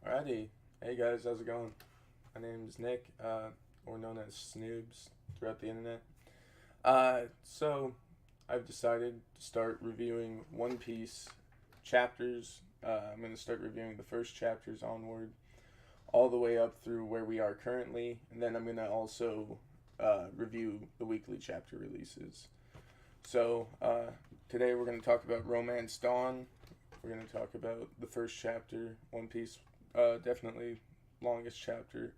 Alrighty. Hey guys, how's it going? My name is Nick, or known as Snoobs throughout the internet. So I've decided to start reviewing One Piece chapters. I'm going to start reviewing the first chapters onward, all the way up through where we are currently, and then I'm going to also review the weekly chapter releases. So today we're going to talk about Romance Dawn. We're going to talk about the first chapter, One Piece. Definitely longest chapter.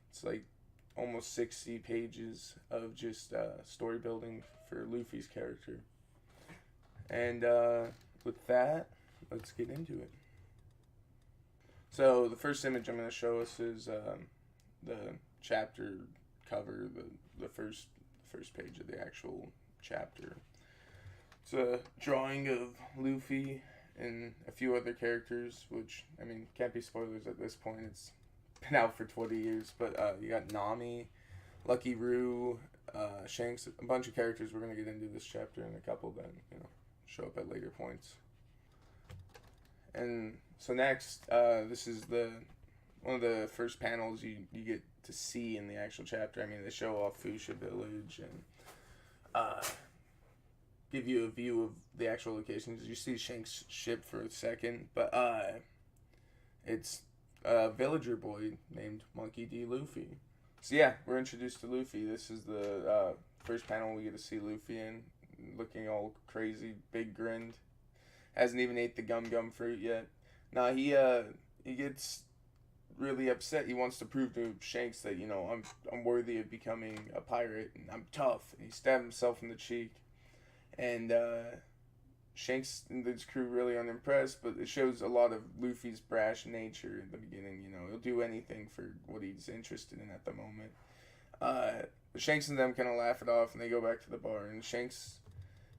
It's like almost 60 pages of just story building for Luffy's character. And with that, let's get into it. So the first image I'm going to show us is the chapter cover, the first page of the actual chapter. It's a drawing of Luffy and a few other characters, which, I mean, can't be spoilers at this point. It's been out for 20 years, but you got Nami, Lucky Roo, Shanks, a bunch of characters we're going to get into this chapter, and a couple that, show up at later points. And so next, this is one of the first panels you get to see in the actual chapter. I mean, they show off Fuchsia Village and give you a view of the actual locations. You see Shanks' ship for a second, but it's a villager boy named Monkey D. Luffy. So yeah, we're introduced to Luffy. This is the first panel we get to see Luffy in, looking all crazy, big grinned. Hasn't even ate the gum fruit yet. Nah, he gets really upset. He wants to prove to Shanks that I'm worthy of becoming a pirate and I'm tough. And he stabbed himself in the cheek. And Shanks and his crew really unimpressed, but it shows a lot of Luffy's brash nature in the beginning. He'll do anything for what he's interested in at the moment. Shanks and them kind of laugh it off, and they go back to the bar. And Shanks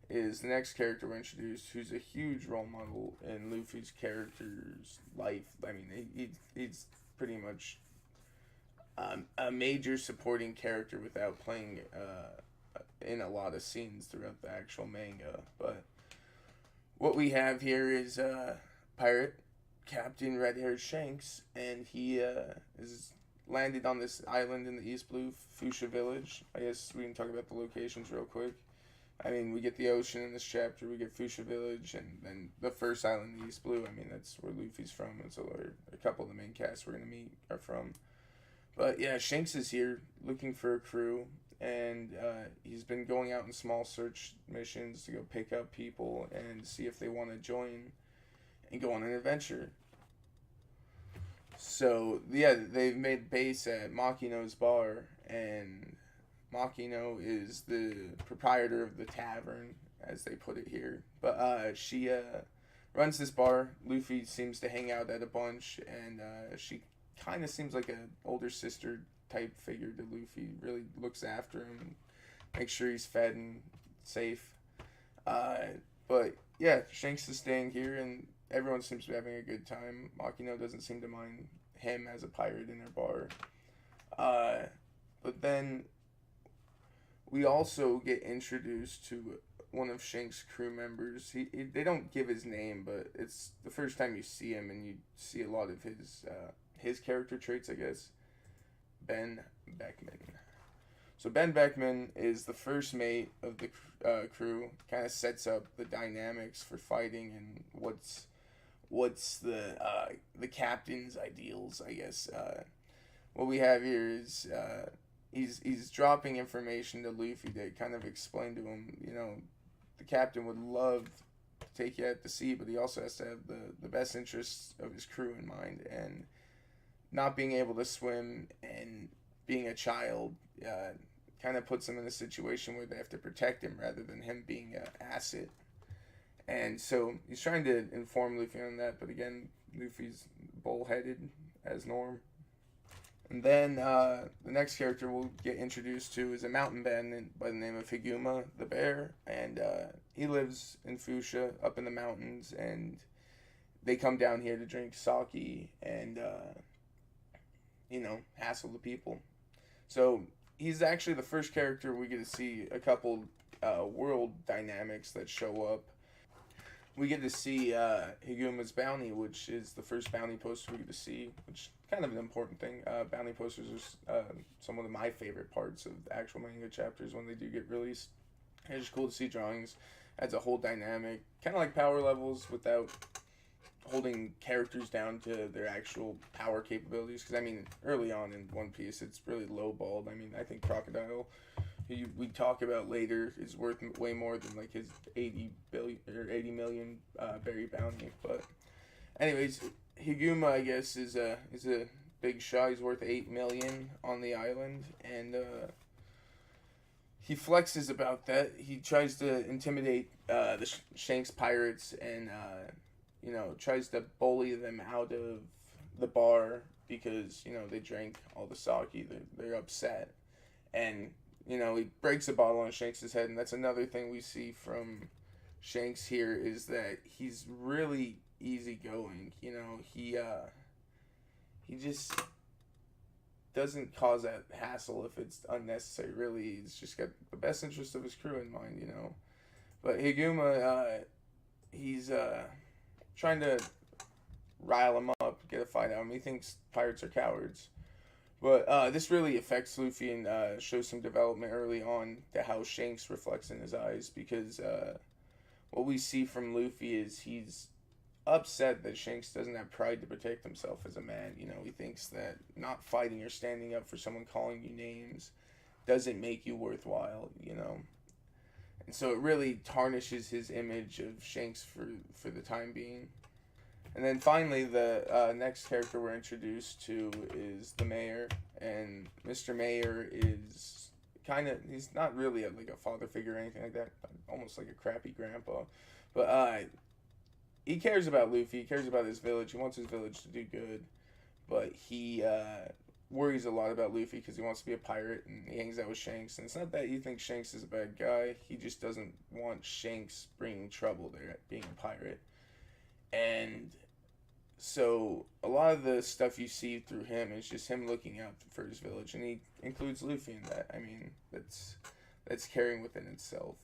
is the next character we're introduced, who's a huge role model in Luffy's character's life. I mean, he's pretty much a major supporting character without playing in a lot of scenes throughout the actual manga. But what we have here is pirate captain red-haired Shanks, and he is landed on this island in the East Blue, Fuchsia Village. I guess we can talk about the locations real quick. I mean, we get the ocean in this chapter, we get Fuchsia Village, and then the first island, the East Blue. I mean, that's where Luffy's from, and so a couple of the main casts we're going to meet are from. But yeah, Shanks is here looking for a crew, and he's been going out in small search missions to go pick up people and see if they want to join and go on an adventure. So yeah, they've made base at Makino's bar, and Makino is the proprietor of the tavern, as they put it here. But she runs this bar. Luffy seems to hang out at a bunch, and she kind of seems like an older sister type figure to Luffy. Really looks after him, makes sure he's fed and safe. But yeah, Shanks is staying here, and everyone seems to be having a good time. Makino doesn't seem to mind him as a pirate in her bar. But then we also get introduced to one of Shanks' crew members. They don't give his name, but it's the first time you see him, and you see a lot of his character traits, I guess. Ben Beckman. So Ben Beckman is the first mate of the crew. Kind of sets up the dynamics for fighting and what's the captain's ideals, I guess. What we have here is he's dropping information to Luffy to kind of explain to him, the captain would love to take you out to sea, but he also has to have the best interests of his crew in mind, and not being able to swim and being a child kind of puts him in a situation where they have to protect him rather than him being an asset. And so he's trying to inform Luffy on that, but again, Luffy's bullheaded as norm. And then the next character we'll get introduced to is a mountain bandit by the name of Higuma the Bear, and he lives in Fuchsia up in the mountains, and they come down here to drink sake and hassle the people. So he's actually the first character we get to see a couple world dynamics that show up. we get to see Higuma's bounty, which is the first bounty poster we get to see, which is kind of an important thing. Bounty posters are some of my favorite parts of the actual manga chapters when they do get released. It's just cool to see drawings. Adds a whole dynamic, kind of like power levels without holding characters down to their actual power capabilities. Because, I mean, early on in One Piece, it's really low-balled. I mean, I think Crocodile, who we talk about later, is worth way more than like his 80 million berry bounty. But anyways, Higuma, I guess, is a big shot. He's worth 8 million on the island, and he flexes about that. He tries to intimidate the Shanks pirates, and tries to bully them out of the bar because they drank all the sake. They're upset, and he breaks a bottle on Shanks' head, and that's another thing we see from Shanks here is that he's really easygoing. He just doesn't cause that hassle if it's unnecessary. Really, he's just got the best interest of his crew in mind. But Higuma, he's trying to rile him up, get a fight out of him. He thinks pirates are cowards. But this really affects Luffy and shows some development early on to how Shanks reflects in his eyes, because what we see from Luffy is he's upset that Shanks doesn't have pride to protect himself as a man. He thinks that not fighting or standing up for someone calling you names doesn't make you worthwhile, And so it really tarnishes his image of Shanks for the time being. And then finally, the next character we're introduced to is the mayor. And Mr. Mayor is he's not really a father figure or anything like that, almost like a crappy grandpa. But he cares about Luffy, he cares about his village, he wants his village to do good. But he worries a lot about Luffy because he wants to be a pirate, and he hangs out with Shanks. And it's not that he thinks Shanks is a bad guy, he just doesn't want Shanks bringing trouble there, being a pirate. And so a lot of the stuff you see through him is just him looking out for his village, and he includes Luffy in that. I mean, that's caring within itself.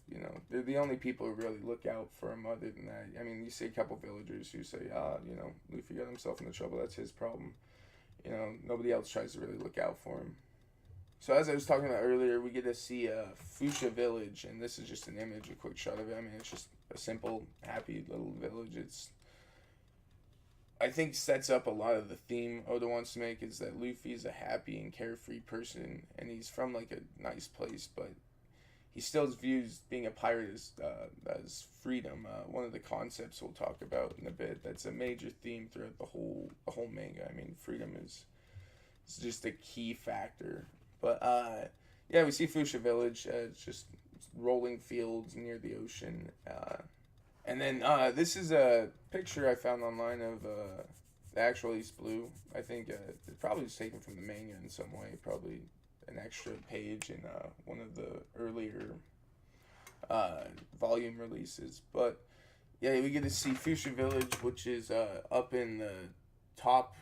They're the only people who really look out for him. Other than that, I mean, you see a couple villagers who say, Luffy got himself into trouble, that's his problem. Nobody else tries to really look out for him. So as I was talking about earlier, we get to see Fuchsia Village, and this is just an image, a quick shot of it. I mean, it's just a simple, happy little village. I think sets up a lot of the theme Oda wants to make, is that Luffy's a happy and carefree person, and he's from a nice place, but he still views being a pirate as freedom. One of the concepts we'll talk about in a bit. That's a major theme throughout the whole manga. I mean, freedom is just a key factor. But we see Fuchsia Village. It's just rolling fields near the ocean. And then this is a picture I found online of the actual East Blue. I think it probably was taken from the manga in some way. Probably an extra page in one of the earlier volume releases. But yeah, we get to see Fuchsia Village, which is up in the top,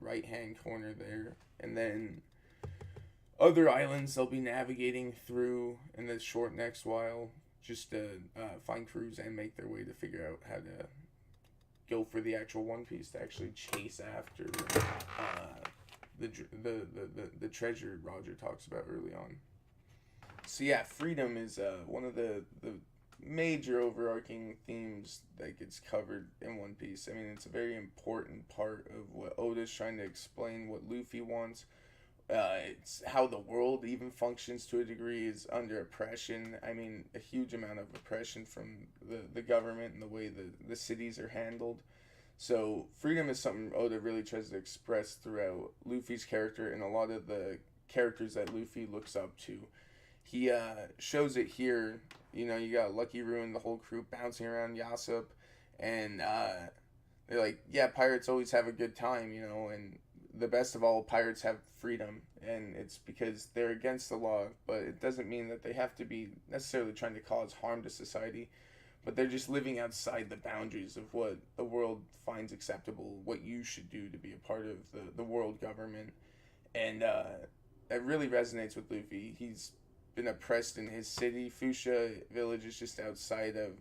right-hand corner there. And then other islands they'll be navigating through in the short next while, just to find crews and make their way to figure out how to go for the actual One Piece, to actually chase after the treasure Roger talks about early on. So yeah, freedom is one of the major overarching themes that gets covered in One Piece. I mean, it's a very important part of what Oda's trying to explain, what Luffy wants. It's how the world even functions to a degree, is under oppression. I mean, a huge amount of oppression from the government and the way the cities are handled. So freedom is something Oda really tries to express throughout Luffy's character and a lot of the characters that Luffy looks up to. He shows it here. You got Lucky Roo, the whole crew bouncing around Yasop, and they're like, yeah, pirates always have a good time, and the best of all, pirates have freedom, and it's because they're against the law, but it doesn't mean that they have to be necessarily trying to cause harm to society, but they're just living outside the boundaries of what the world finds acceptable, what you should do to be a part of the world government. And that really resonates with Luffy. He's been oppressed in his city. Fuchsia Village is just outside of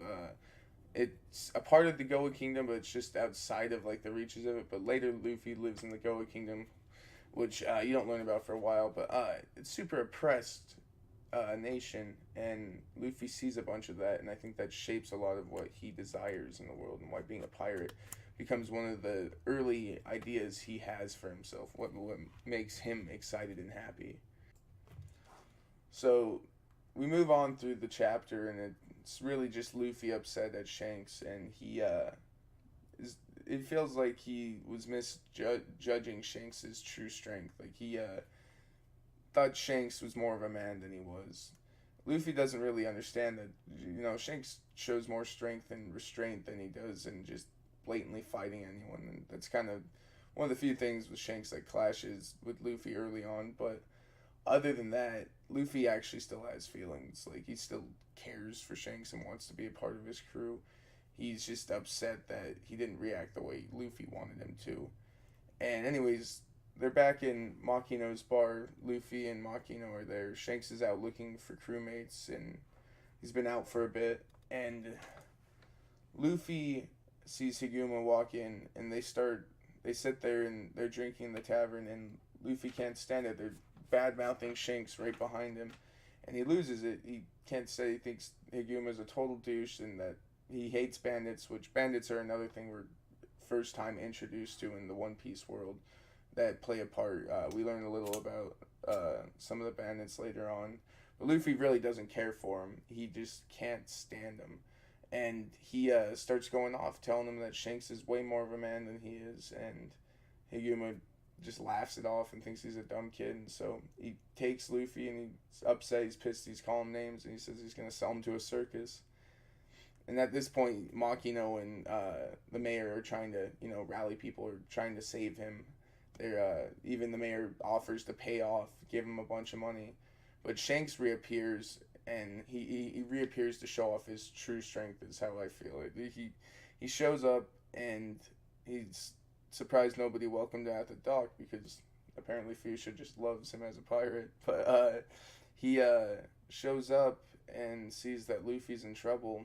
it's a part of the Goa Kingdom, but it's just outside of like the reaches of it. But later, Luffy lives in the Goa Kingdom, which you don't learn about for a while. But it's super oppressed nation, and Luffy sees a bunch of that, and I think that shapes a lot of what he desires in the world, and why being a pirate becomes one of the early ideas he has for himself. What makes him excited and happy. So we move on through the chapter, and it's really just Luffy upset at Shanks, and he is. It feels like he was misjudging Shanks's true strength. Like he thought Shanks was more of a man than he was. Luffy doesn't really understand that, Shanks shows more strength and restraint than he does in just blatantly fighting anyone. And that's kind of one of the few things with Shanks that clashes with Luffy early on. But other than that, Luffy actually still has feelings. Like, he still cares for Shanks and wants to be a part of his crew. He's just upset that he didn't react the way Luffy wanted him to. And anyways, they're back in Makino's bar. Luffy and Makino are there. Shanks is out looking for crewmates, and he's been out for a bit. And Luffy sees Higuma walk in, and they sit there and they're drinking in the tavern, and Luffy can't stand it. They're bad-mouthing Shanks right behind him, and he loses it. He can't say he thinks Higuma's a total douche, and that he hates bandits, which bandits are another thing we're first time introduced to in the One Piece world that play a part. We learn a little about some of the bandits later on. But Luffy really doesn't care for him. He just can't stand him. And he starts going off, telling him that Shanks is way more of a man than he is. And Higuma just laughs it off and thinks he's a dumb kid. And so he takes Luffy, and he's upset, he's pissed, he's calling him names, and he says he's going to sell him to a circus. And at this point, Makino and the mayor are trying to, rally people, are trying to save him. They're even the mayor offers to pay off, give him a bunch of money. But Shanks reappears, and he reappears to show off his true strength, is how I feel it. He shows up, and he's surprised nobody welcomed him at the dock, because apparently Fuchsia just loves him as a pirate. But he shows up and sees that Luffy's in trouble,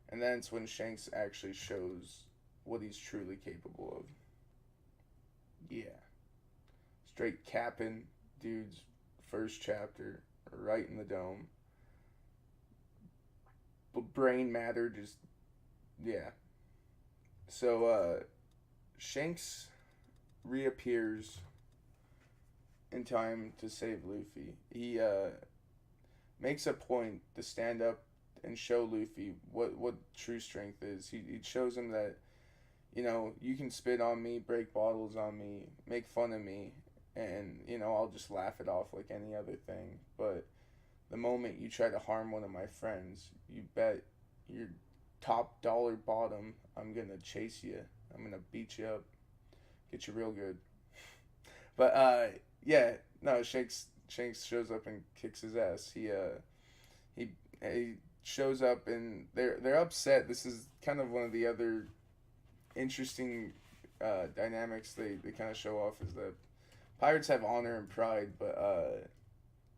and that's when Shanks actually shows what he's truly capable of. Yeah. Straight capping dude's first chapter right in the dome. But brain matter just, yeah. So Shanks reappears in time to save Luffy. He makes a point to stand up and show Luffy what true strength is. He shows him that, you can spit on me, break bottles on me, make fun of me, and, I'll just laugh it off like any other thing. But the moment you try to harm one of my friends, you bet your top dollar bottom, I'm going to chase you. I'm going to beat you up, get you real good. But, yeah, no, Shanks shows up and kicks his ass. He shows up, and they're upset. This is kind of one of the other interesting dynamics they kind of show off, is that pirates have honor and pride, but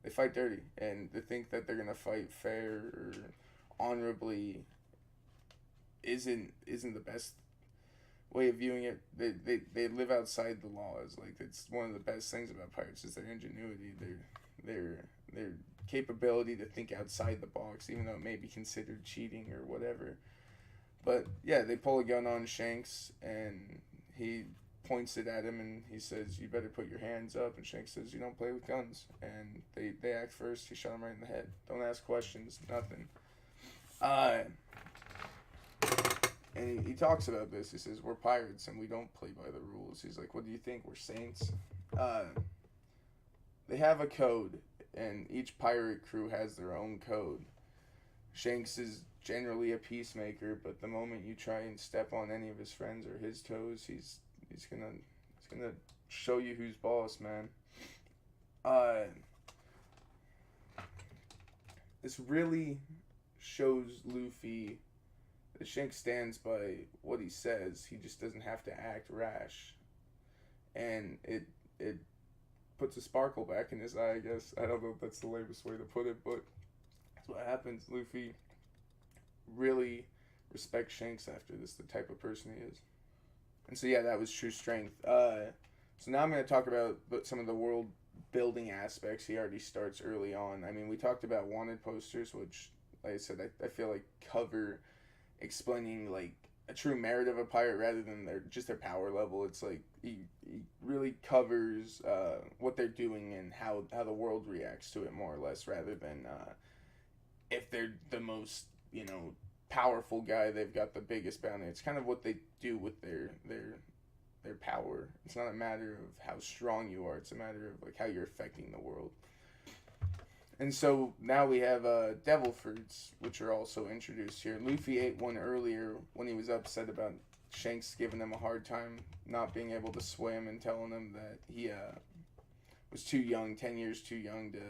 they fight dirty, and to think that they're gonna fight fair or honorably isn't the best way of viewing it. They live outside the laws. Like, it's one of the best things about pirates is their ingenuity, their capability to think outside the box, even though it may be considered cheating or whatever. But yeah, they pull a gun on Shanks, and he points it at him, and he says, "You better put your hands up." And Shanks says, "You don't play with guns." And they act first. He shot him right in the head. Don't ask questions. Nothing. And he talks about this. He says, "We're pirates, and we don't play by the rules." He's like, "What do you think? We're saints?" They have a code, and each pirate crew has their own code. Shanks is generally a peacemaker, but the moment you try and step on any of his friends or his toes, he's gonna show you who's boss, man. This really shows Luffy that Shanks stands by what he says. He just doesn't have to act rash, and it puts a sparkle back in his eye, I guess. I don't know if that's the lamest way to put it, but that's what happens. Luffy really respect Shanks after this, the type of person he is. And so yeah, that was true strength. So now I'm going to talk about some of the world building aspects. He already starts early on. I mean, we talked about wanted posters, which, like I said, I feel like cover explaining like a true merit of a pirate rather than their power level. It's like he really covers what they're doing and how the world reacts to it more or less, rather than if they're the most powerful guy, they've got the biggest bounty. It's kind of what they do with their power. It's not a matter of how strong you are. It's a matter of like how you're affecting the world. And so now we have devil fruits, which are also introduced here. Luffy ate one earlier when he was upset about Shanks giving him a hard time not being able to swim and telling him that he was too young, 10 years too young to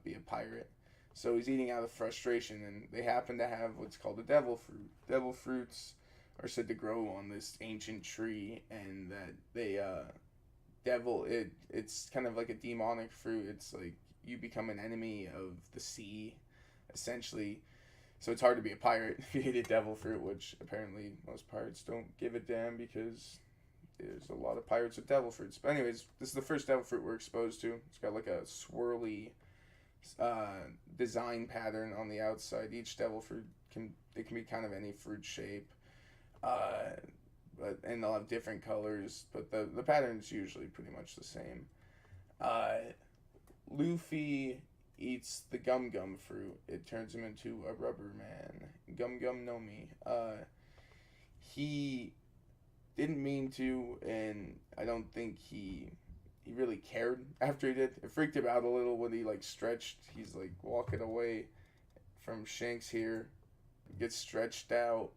be a pirate. So he's eating out of frustration, and they happen to have what's called a devil fruit. Devil fruits are said to grow on this ancient tree, and that it's kind of like a demonic fruit. It's like you become an enemy of the sea, essentially. So it's hard to be a pirate if you eat a devil fruit, which apparently most pirates don't give a damn because there's a lot of pirates with devil fruits. But anyways, this is the first devil fruit we're exposed to. It's got like a swirly design pattern on the outside. Each devil fruit can be kind of any fruit shape, and they'll have different colors, but the pattern's usually pretty much the same. Luffy eats the gum gum fruit. It turns him into a rubber man. Gum gum no mi. He didn't mean to, and I don't think he really cared after he did. It freaked him out a little when he like stretched. He's like walking away from Shanks here, gets stretched out.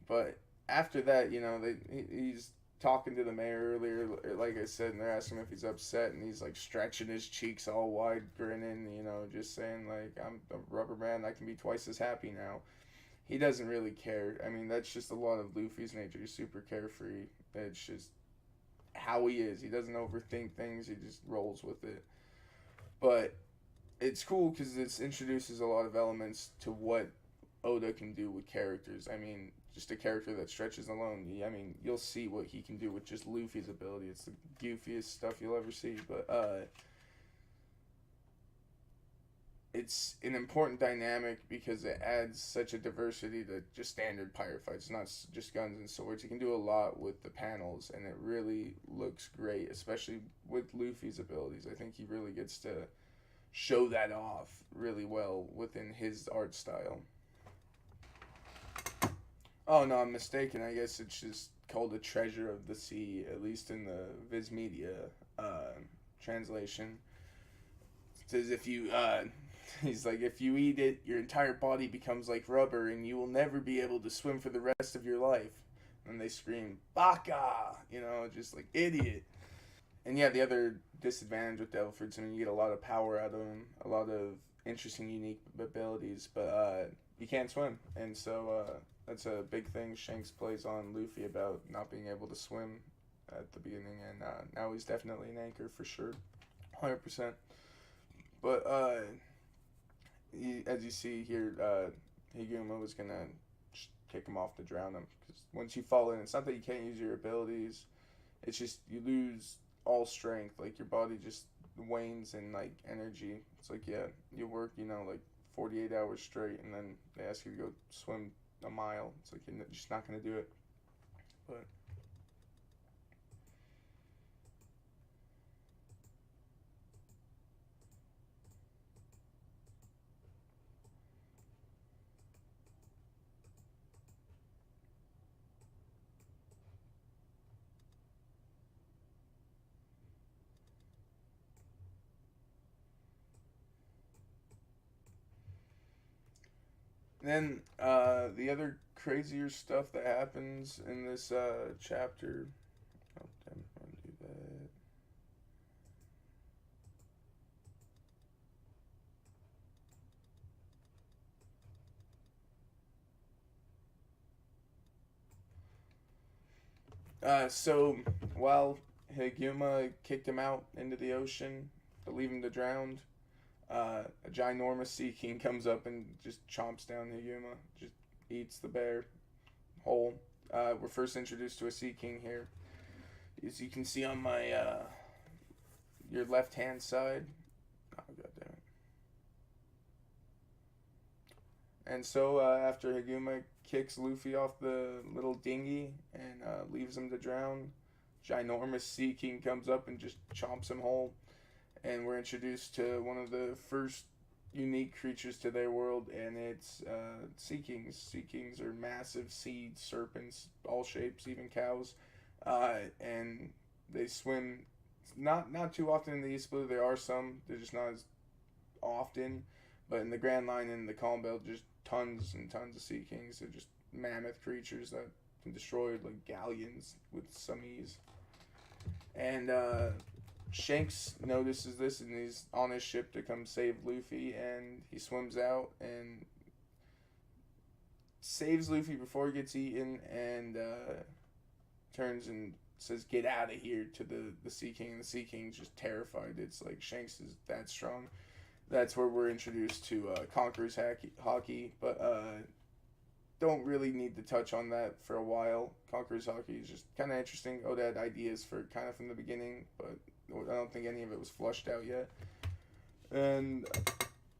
But after that, he's talking to the mayor earlier, like I said, and they're asking him if he's upset, and he's like stretching his cheeks all wide, grinning, just saying like, I'm a rubber man, I can be twice as happy now. He doesn't really care. I mean, that's just a lot of Luffy's nature. He's super carefree. It's just how he is. He doesn't overthink things. He just rolls with it. But it's cool because it introduces a lot of elements to what Oda can do with characters. I mean, just a character that stretches alone. I mean, you'll see what he can do with just Luffy's ability. It's the goofiest stuff you'll ever see. But it's an important dynamic because it adds such a diversity to just standard pirate fights. It's not just guns and swords. You can do a lot with the panels, and it really looks great, especially with Luffy's abilities. I think he really gets to show that off really well within his art style. Oh, no, I'm mistaken. I guess it's just called a treasure of the sea, at least in the Viz Media translation. It says he's like, if you eat it, your entire body becomes like rubber, and you will never be able to swim for the rest of your life. And they scream, Baka! Just like, idiot. And yeah, the other disadvantage with devil fruits, I mean, you get a lot of power out of them, a lot of interesting, unique abilities, but you can't swim. And so that's a big thing Shanks plays on Luffy about not being able to swim at the beginning, and now he's definitely an anchor for sure, 100%. But as you see here, Higuma was gonna kick him off to drown him, because once you fall in, it's not that you can't use your abilities, it's just you lose all strength, like your body just wanes in like energy. It's like, yeah, you work like 48 hours straight, and then they ask you to go swim a mile. It's like you're just not gonna do it. But then the other crazier stuff that happens in this chapter. Oh, damn, I want to do that. So while Higuma kicked him out into the ocean to leave him to drown, a ginormous sea king comes up and just chomps down Higuma, just eats the bear. hole. We're first introduced to a Sea King here. As you can see on my your left hand side. Oh, God damn it. And so after Haguma kicks Luffy off the little dinghy and leaves him to drown, ginormous Sea King comes up and just chomps him whole. And we're introduced to one of the first unique creatures to their world, and it's Sea Kings. Sea Kings are massive sea serpents, all shapes, even cows. And they swim not too often in the East Blue. There are some, they're just not as often. But in the Grand Line and the Calm Belt, just tons and tons of Sea Kings. They're just mammoth creatures that can destroy like galleons with some ease. And Shanks notices this, and he's on his ship to come save Luffy, and he swims out and saves Luffy before he gets eaten, and turns and says, "Get out of here," to the Sea King, and the Sea King's just terrified. It's like Shanks is that strong. That's where we're introduced to Conqueror's Hockey, but don't really need to touch on that for a while. Conqueror's Hockey is just kind of interesting. Oda had ideas for it kind of from the beginning, but I don't think any of it was flushed out yet. And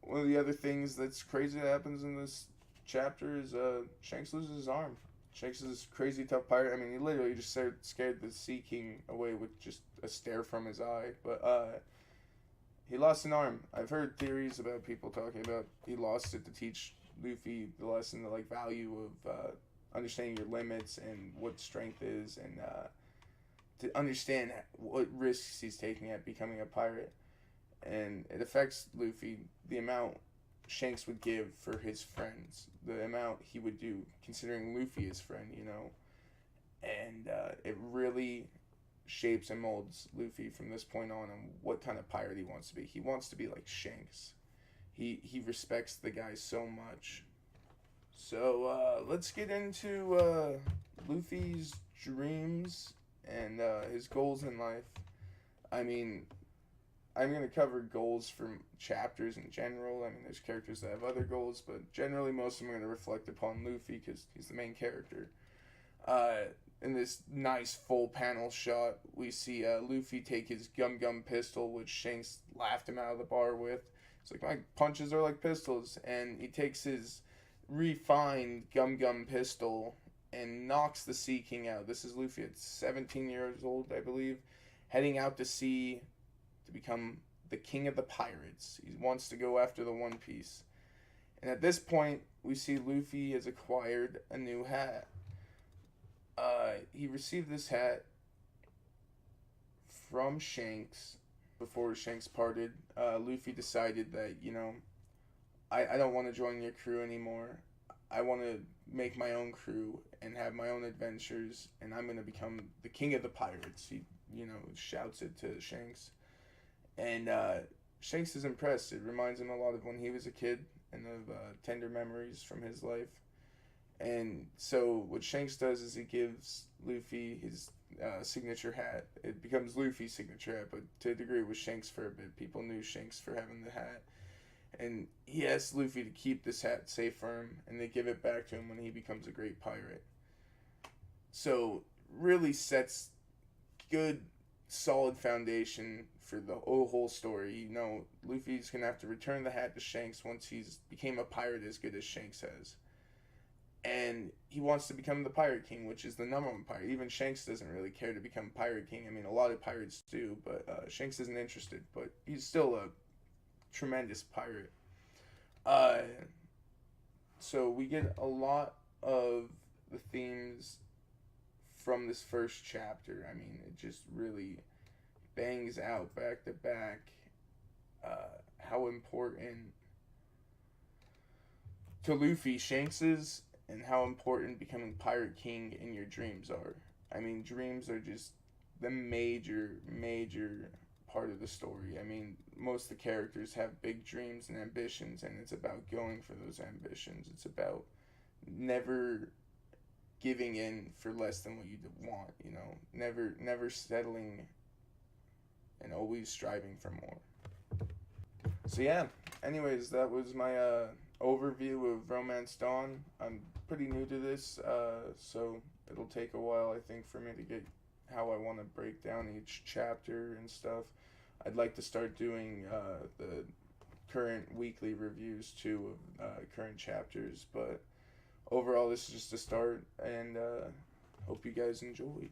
one of the other things that's crazy that happens in this chapter is Shanks loses his arm. Shanks is this crazy tough pirate. I mean, he literally just scared the Sea King away with just a stare from his eye, but he lost an arm. I've heard theories about people talking about he lost it to teach Luffy the lesson, the like value of understanding your limits and what strength is, and to understand what risks he's taking at becoming a pirate. And it affects Luffy, the amount Shanks would give for his friends, the amount he would do considering Luffy his friend, you know. And it really shapes and molds Luffy from this point on what kind of pirate he wants to be. He wants to be like Shanks. He respects the guy so much. So let's get into Luffy's dreams and his goals in life. I mean, I'm going to cover goals from chapters in general. I mean, there's characters that have other goals, but generally most of them are going to reflect upon Luffy because he's the main character. In this nice full panel shot, we see Luffy take his gum pistol, which Shanks laughed him out of the bar with. It's like, my punches are like pistols. And he takes his refined gum pistol and knocks the Sea King out. This is Luffy at 17 years old, I believe, heading out to sea to become the king of the pirates. He wants to go after the One Piece. And at this point, we see Luffy has acquired a new hat. He received this hat from Shanks before Shanks parted. Luffy decided that, you know, I don't want to join your crew anymore. I want to make my own crew and have my own adventures, and I'm going to become the king of the pirates. He, you know, shouts it to Shanks. And Shanks is impressed. It reminds him a lot of when he was a kid and of tender memories from his life. And so what Shanks does is he gives Luffy his signature hat. It becomes Luffy's signature hat, but to a degree it was Shanks for a bit. People knew Shanks for having the hat. And he asks Luffy to keep this hat safe for him, and they give it back to him when he becomes a great pirate. So really sets good, solid foundation for the whole story. You know, Luffy's going to have to return the hat to Shanks once he's became a pirate as good as Shanks has. And he wants to become the Pirate King, which is the number one pirate. Even Shanks doesn't really care to become Pirate King. I mean, a lot of pirates do, but Shanks isn't interested. But he's still a tremendous pirate. So we get a lot of the themes from this first chapter. I mean, it just really bangs out back to back how important to Luffy Shanks is, and how important becoming Pirate King in your dreams are. I mean, dreams are just the major part of the story. I mean, most of the characters have big dreams and ambitions, and it's about going for those ambitions. It's about never giving in for less than what you want, you know, never settling, and always striving for more. So yeah, anyways, that was my overview of Romance Dawn. I'm pretty new to this, so it'll take a while, I think, for me to get how I want to break down each chapter and stuff. I'd like to start doing the current weekly reviews too of current chapters, but overall this is just a start, and hope you guys enjoyed.